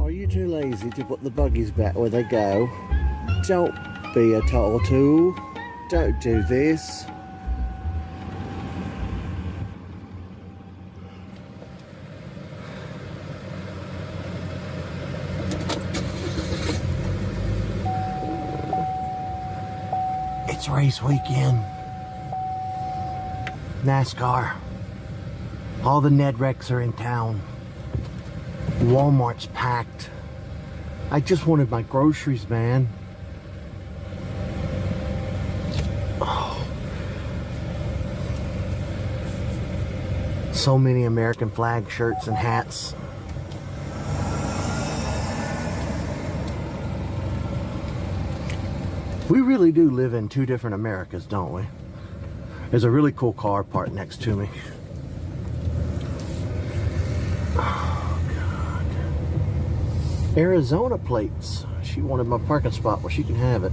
Are you too lazy to put the buggies back where they go? Don't be a turtle. Don't do this. It's race weekend. NASCAR. All the Ned wrecks are in town. Walmart's packed. I just wanted my groceries, man. Oh. So many American flag shirts and hats. We really do live in two different Americas, don't we? There's a really cool car parked next to me. Oh, God. Arizona plates. She wanted my parking spot where she can have it.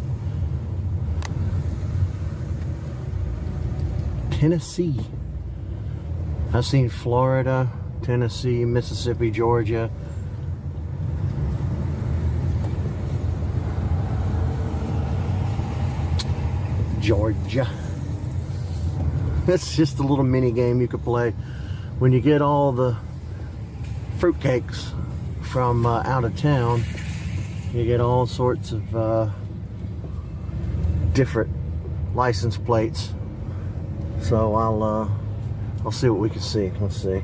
Tennessee. I've seen Florida, Tennessee, Mississippi, Georgia. Georgia. It's just a little mini game you could play when you get all the fruitcakes from out of town. You get all sorts of different license plates. So I'll see what we can see. Let's see.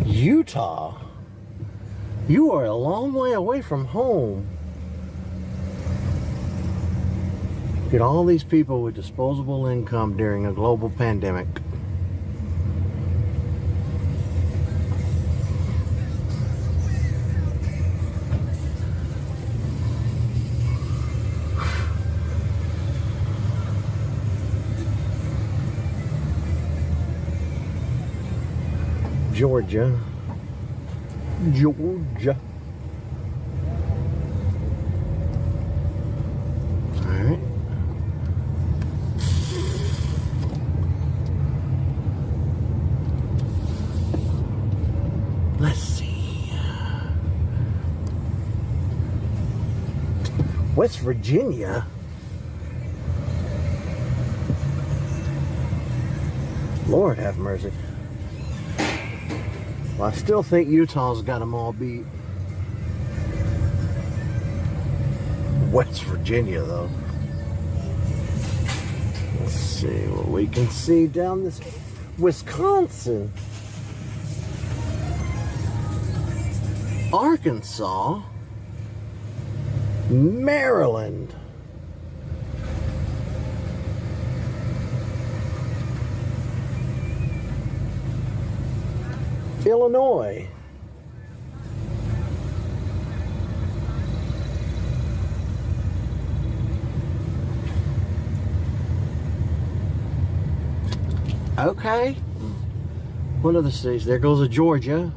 Utah, you are a long way away from home. Get all these people with disposable income during a global pandemic. Georgia. Georgia. All right. Let's see. West Virginia. Lord have mercy. Well, I still think Utah's got them all beat. West Virginia, though. Let's see what we can see down this. Wisconsin. Arkansas. Maryland. Illinois. Okay. What other states? There goes a Georgia.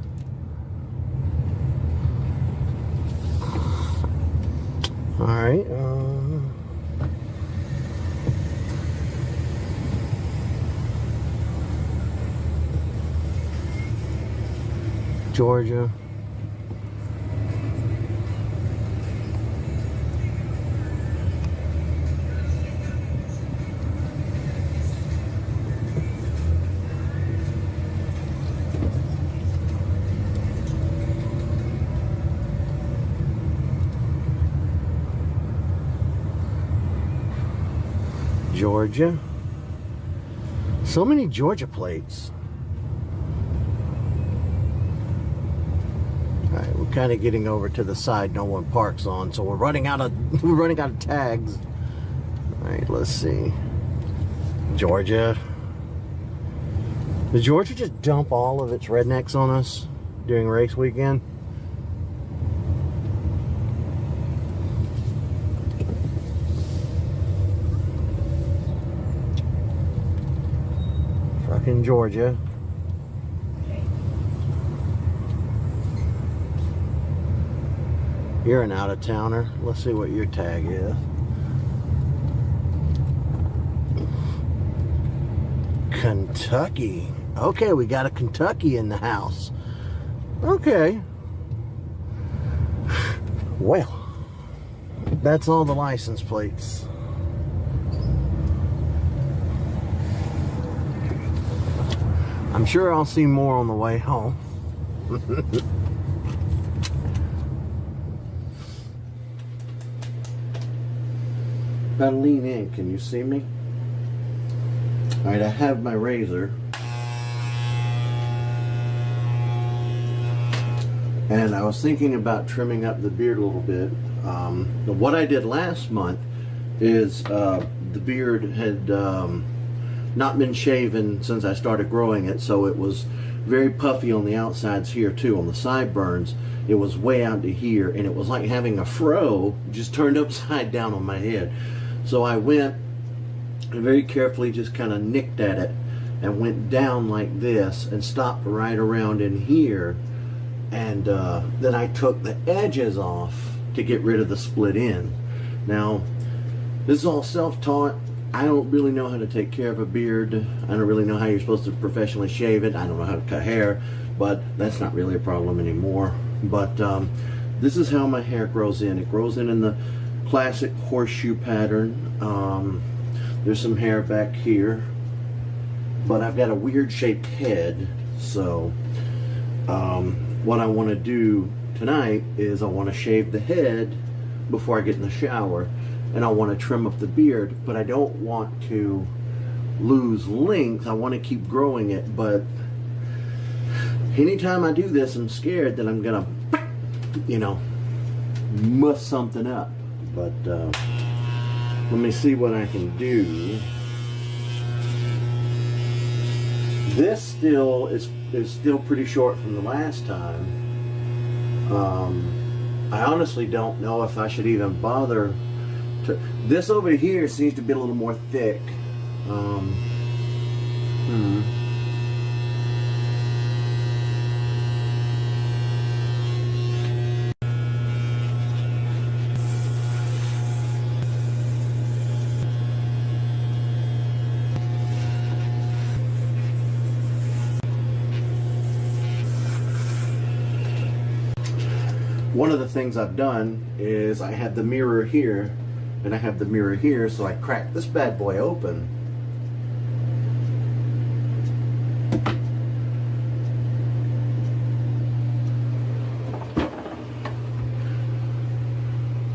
All right. Georgia. Georgia. So many Georgia plates. Alright, we're kind of getting over to the side no one parks on, so we're running out of tags. Alright, let's see. Georgia. Did Georgia just dump all of its rednecks on us during race weekend? Fucking Georgia. You're an out-of-towner. Let's see what your tag is. Kentucky. Okay, we got a Kentucky in the house. Okay. Well, that's all the license plates. I'm sure I'll see more on the way home. Gotta lean in, can you see me? Alright, I have my razor. And I was thinking about trimming up the beard a little bit. What I did last month is the beard had not been shaven since I started growing it, so it was very puffy on the outsides here too. On the sideburns, it was way out to here, and it was like having a fro just turned upside down on my head. So I went and very carefully just kind of nicked at it and went down like this and stopped right around in here, and then I took the edges off to get rid of the split end. Now, this is all self-taught. I don't really know how to take care of a beard. I don't really know how you're supposed to professionally shave it. I don't know how to cut hair, but that's not really a problem anymore. But this is how my hair grows in. It grows in the classic horseshoe pattern. There's some hair back here, but I've got a weird shaped head. So what I want to do tonight is I want to shave the head before I get in the shower, and I want to trim up the beard, but I don't want to lose length. I want to keep growing it, but anytime I do this, I'm scared that I'm gonna, you know, muss something up. But let me see what I can do. This still is still pretty short from the last time. I honestly don't know if I should even bother. This over here seems to be a little more thick. One of the things I've done is I have the mirror here and I have the mirror here, so I cracked this bad boy open.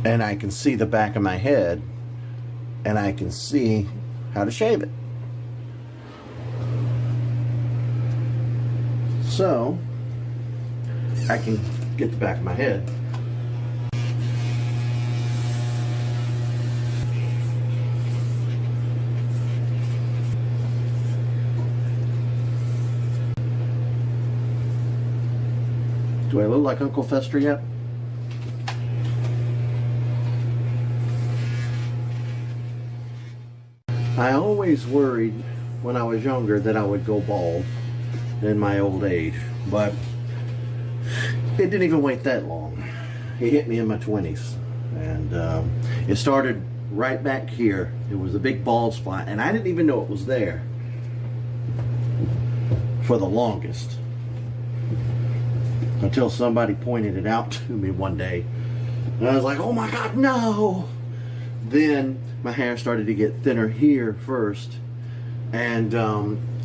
And I can see the back of my head, and I can see how to shave it. So I can get the back of my head. Do I look like Uncle Fester yet? I always worried when I was younger that I would go bald in my old age, but it didn't even wait that long. It hit me in my 20s, and it started right back here. It was a big bald spot, and I didn't even know it was there for the longest, until somebody pointed it out to me one day, and I was like, oh my God, no! Then my hair started to get thinner here first, and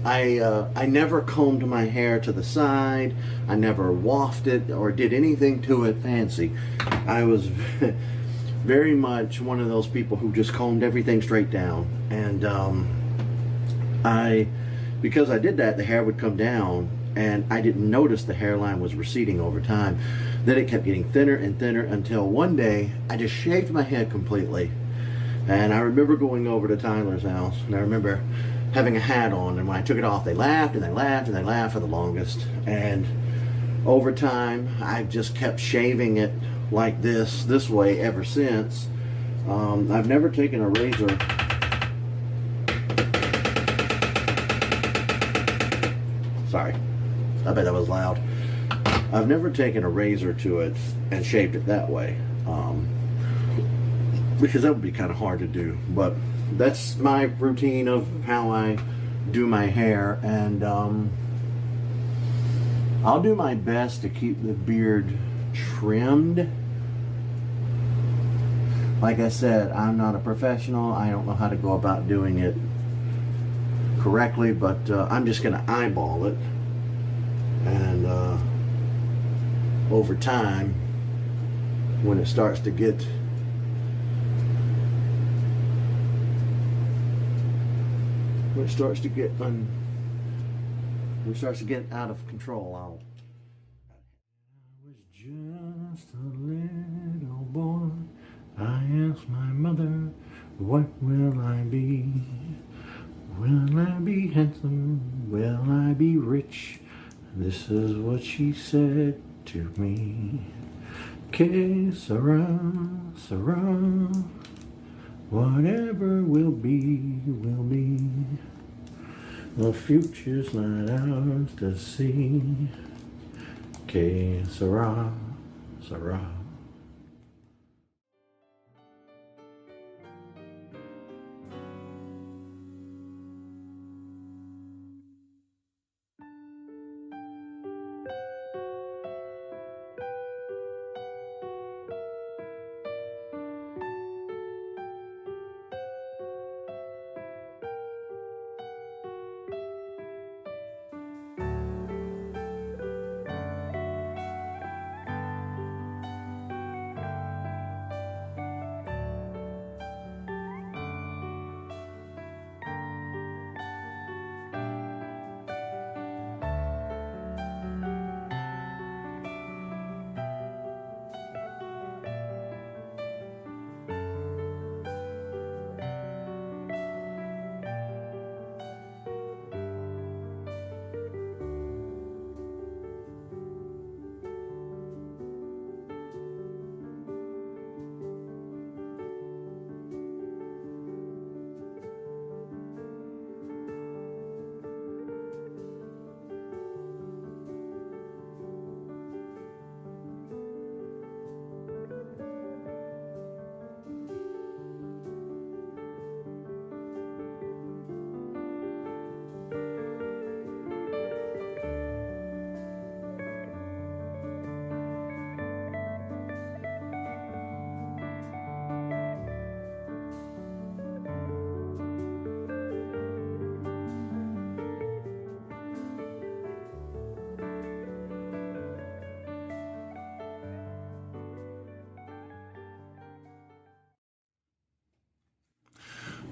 I never combed my hair to the side. I never wafted or did anything to it fancy. I was very much one of those people who just combed everything straight down, and because I did that, the hair would come down, and I didn't notice the hairline was receding over time. Then it kept getting thinner and thinner until one day I just shaved my head completely. And I remember going over to Tyler's house, and I remember having a hat on, and when I took it off, they laughed and they laughed and they laughed for the longest. And over time, I've just kept shaving it like this way ever since. I've never taken a razor. Sorry, I bet that was loud. I've never taken a razor to it and shaved it that way. Because that would be kind of hard to do, but that's my routine of how I do my hair, and I'll do my best to keep the beard trimmed. Like I said, I'm not a professional. I don't know how to go about doing it correctly, but I'm just going to eyeball it, and over time, when it starts to get out of control, I was just a little boy. I asked my mother, what will I be? Will I be handsome? Will I be rich? This is what she said to me. Que sera, sera. Whatever will be, will be. The future's not ours to see. Que sera, sera.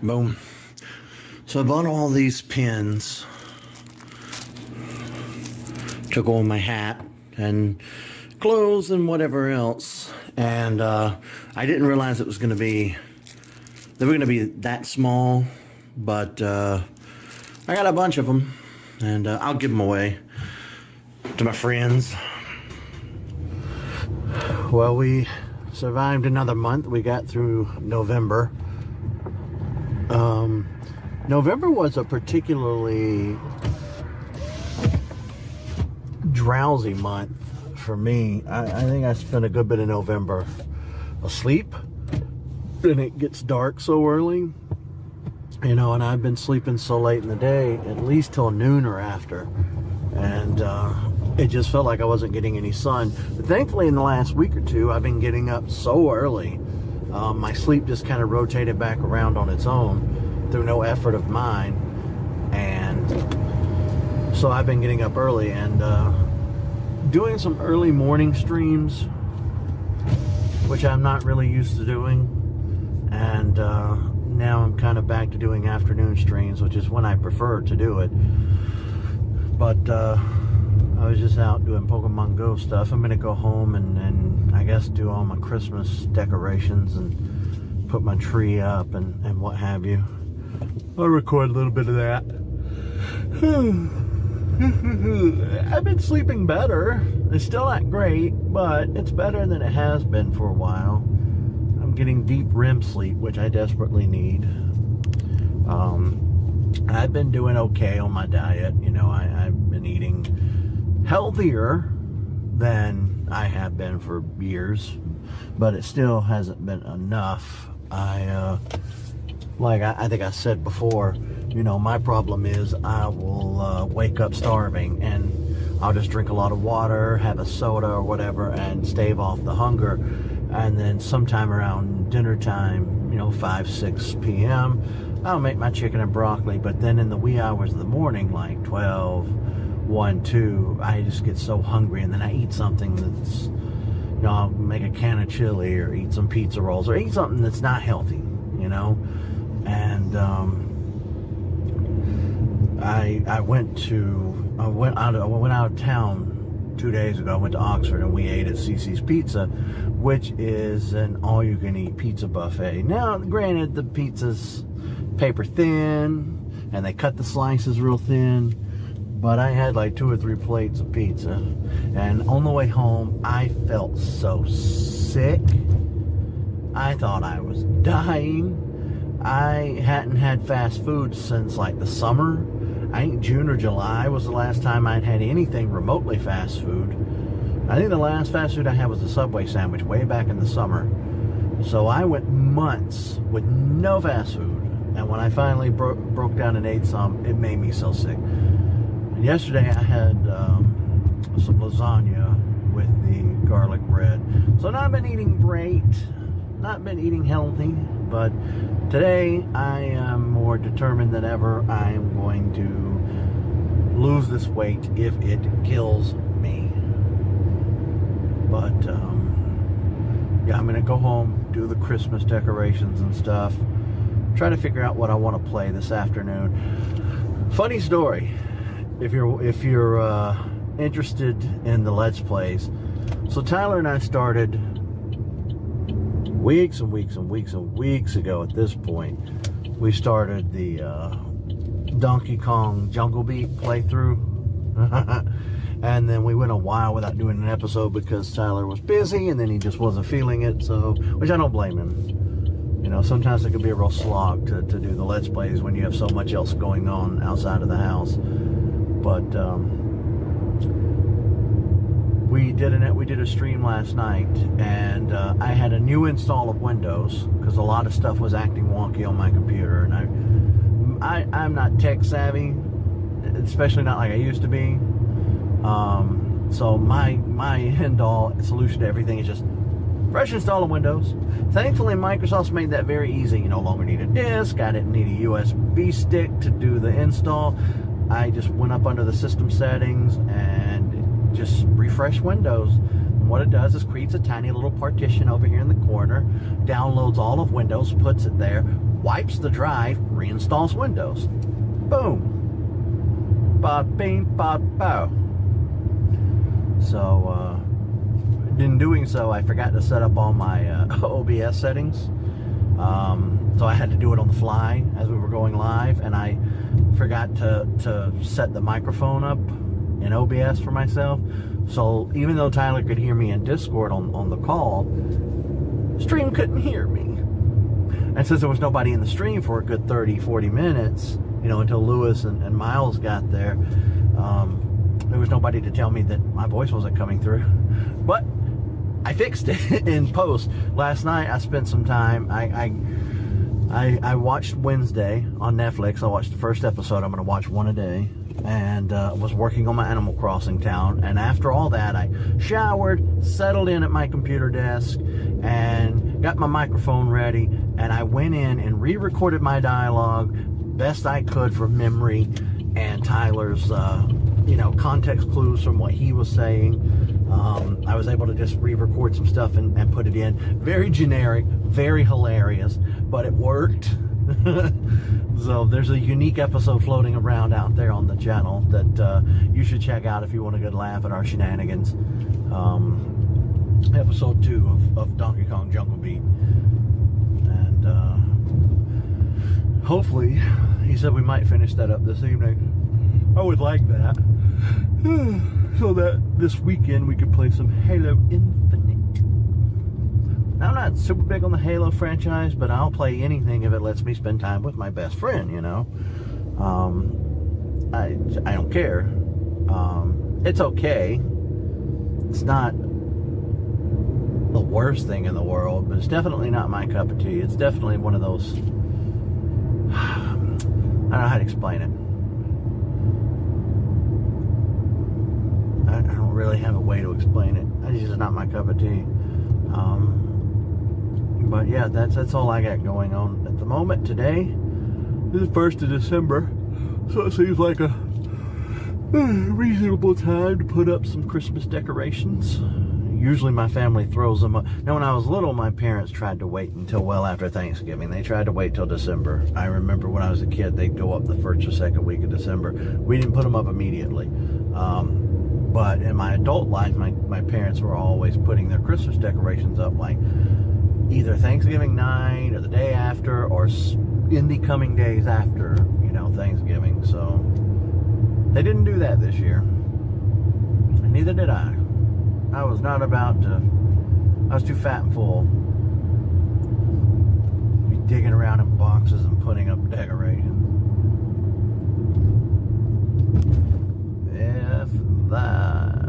Boom. So I bought all these pins, took all my hat and clothes and whatever else, and I didn't realize it was going to be, they were going to be that small, but I got a bunch of them, and I'll give them away to my friends. Well, we survived another month. We got through November. November was a particularly drowsy month for me. I think I spent a good bit of November asleep, and it gets dark so early, you know, and I've been sleeping so late in the day, at least till noon or after, and it just felt like I wasn't getting any sun. But thankfully in the last week or two, I've been getting up so early. My sleep just kind of rotated back around on its own through no effort of mine, and so I've been getting up early and doing some early morning streams, which I'm not really used to doing, and now I'm kind of back to doing afternoon streams, which is when I prefer to do it. But I was just out doing Pokemon Go stuff. I'm gonna go home and I guess do all my Christmas decorations and put my tree up and what have you. I'll record a little bit of that. I've been sleeping better. It's still not great, but it's better than it has been for a while. I'm getting deep REM sleep, which I desperately need. I've been doing okay on my diet. You know, I've been eating healthier than I have been for years, but it still hasn't been enough. like I think I said before, you know, my problem is I will wake up starving, and I'll just drink a lot of water, have a soda or whatever, and stave off the hunger. And then sometime around dinner time, you know, 5, 6 p.m., I'll make my chicken and broccoli. But then in the wee hours of the morning, like 12, 1, 2, I just get so hungry, and then I eat something that's, you know, I'll make a can of chili or eat some pizza rolls or eat something that's not healthy, you know. And I went out of town 2 days ago. I went to Oxford, and we ate at CC's Pizza, which is an all-you-can-eat pizza buffet. Now, granted, the pizza's paper thin, and they cut the slices real thin, but I had like 2 or 3 plates of pizza, and on the way home, I felt so sick. I thought I was dying. I hadn't had fast food since like the summer. I think June or July was the last time I'd had anything remotely fast food. I think the last fast food I had was a Subway sandwich way back in the summer. So I went months with no fast food. And when I finally broke down and ate some, it made me so sick. Yesterday I had some lasagna with the garlic bread. So now I've been eating great, not been eating healthy, but today I am more determined than ever. I am going to lose this weight if it kills me. But yeah, I'm gonna go home, do the Christmas decorations and stuff, try to figure out what I want to play this afternoon. Funny story, if you're interested in the Let's Plays. So Tyler and I started weeks and weeks and weeks and weeks ago. At this point, we started the Donkey Kong Jungle Beat playthrough. And then we went a while without doing an episode because Tyler was busy, and then he just wasn't feeling it. So, which I don't blame him. You know, sometimes it can be a real slog to do the Let's Plays when you have so much else going on outside of the house. But we did a stream last night, and I had a new install of Windows because a lot of stuff was acting wonky on my computer, and I'm not tech savvy, especially not like I used to be. So my end-all solution to everything is just fresh install of Windows. Thankfully, Microsoft's made that very easy. You no longer need a disk. I didn't need a USB stick to do the install. I just went up under the system settings and just refresh Windows. And what it does is creates a tiny little partition over here in the corner, downloads all of Windows, puts it there, wipes the drive, reinstalls Windows. Boom. Bop, bing, bop, bow. So, in doing so, I forgot to set up all my OBS settings. So I had to do it on the fly as we were going live, and I forgot to set the microphone up in OBS for myself. So even though Tyler could hear me in Discord on the call, stream couldn't hear me. And since there was nobody in the stream for a good 30-40 minutes, you know, until Lewis and Miles got there, there was nobody to tell me that my voice wasn't coming through. But I fixed it in post. Last night I spent some time, I watched Wednesday on Netflix. I watched the first episode. I'm going to watch one a day. And was working on my Animal Crossing town. And after all that, I showered, settled in at my computer desk, and got my microphone ready. And I went in and re-recorded my dialogue best I could from memory and Tyler's, you know, context clues from what he was saying. I was able to just re-record some stuff and put it in. Very generic, very hilarious, but it worked. So there's a unique episode floating around out there on the channel that you should check out if you want a good laugh at our shenanigans. Episode 2 of Donkey Kong Jungle Beat. And hopefully, he said we might finish that up this evening. I would like that. So that this weekend we could play some Halo Infinite. Now, I'm not super big on the Halo franchise, but I'll play anything if it lets me spend time with my best friend, you know. I don't care. It's okay. It's not the worst thing in the world, but it's definitely not my cup of tea. It's definitely one of those, I'd explain it. I don't really have a way to explain it. It's just not my cup of tea. But yeah, that's all I got going on at the moment. Today is the 1st of December, so it seems like a reasonable time to put up some Christmas decorations. Usually my family throws them up. Now, when I was little, my parents tried to wait until well after Thanksgiving. They tried to wait till December. I remember when I was a kid, they'd go up the first or second week of December. We didn't put them up immediately. But in my adult life, my parents were always putting their Christmas decorations up like either Thanksgiving night or the day after, or in the coming days after, Thanksgiving. So they didn't do that this year, and neither did I. I was not about to. I was too fat and full. Be digging around in boxes and putting up decorations. If that.